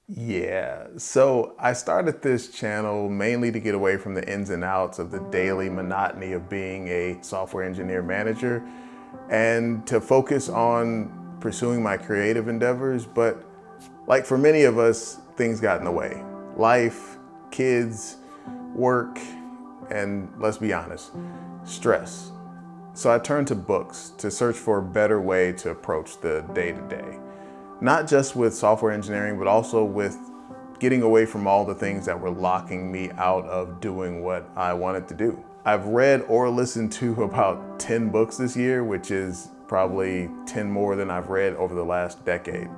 Yeah, so I started this channel mainly to get away from the ins and outs of the daily monotony of being a software engineer manager and to focus on pursuing my creative endeavors. But like for many of us, things got in the way. Life, kids, work, and let's be honest, stress. So I turned to books to search for a better way to approach the day-to-day. Not just with software engineering, but also with getting away from all the things that were locking me out of doing what I wanted to do. I've read or listened to about 10 books this year, which is probably 10 more than I've read over the last decade.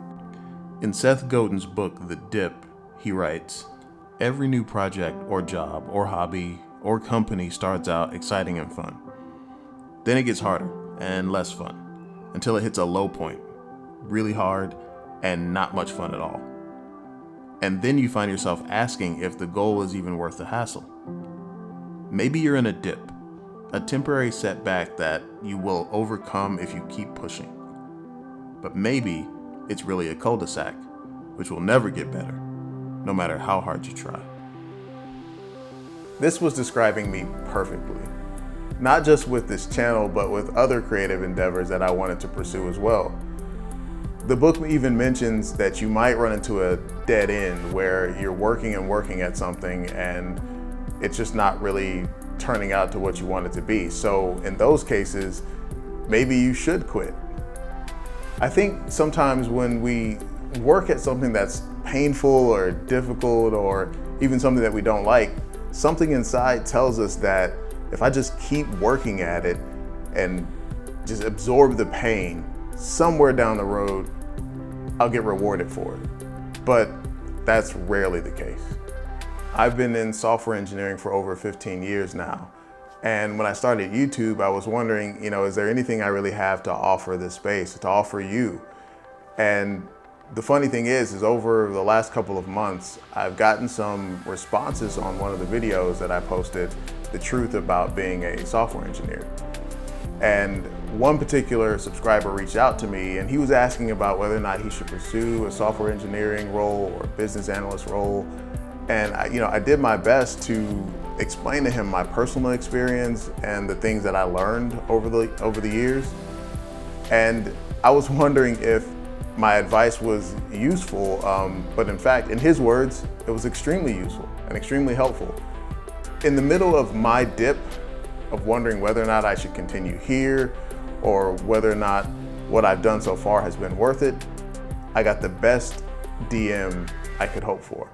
In Seth Godin's book, The Dip, he writes, "Every new project or job or hobby or company starts out exciting and fun. Then it gets harder and less fun until it hits a low point, really hard and not much fun at all. And then you find yourself asking if the goal is even worth the hassle. Maybe you're in a dip, a temporary setback that you will overcome if you keep pushing. But maybe it's really a cul-de-sac, which will never get better, no matter how hard you try." This was describing me perfectly. Not just with this channel, but with other creative endeavors that I wanted to pursue as well. The book even mentions that you might run into a dead end where you're working and working at something and it's just not really turning out to what you want it to be. So in those cases, maybe you should quit. I think sometimes when we work at something that's painful or difficult or even something that we don't like, something inside tells us that if I just keep working at it and just absorb the pain, somewhere down the road, I'll get rewarded for it. But that's rarely the case. I've been in software engineering for over 15 years now. And when I started YouTube, I was wondering, is there anything I really have to offer this space, to offer you? And the funny thing is over the last couple of months, I've gotten some responses on one of the videos that I posted, the truth about being a software engineer. And one particular subscriber reached out to me and he was asking about whether or not he should pursue a software engineering role or a business analyst role. And I did my best to explain to him my personal experience and the things that I learned over the years. And I was wondering if my advice was useful, but in fact, in his words, it was extremely useful and extremely helpful. In the middle of my dip of wondering whether or not I should continue here or whether or not what I've done so far has been worth it, I got the best DM I could hope for.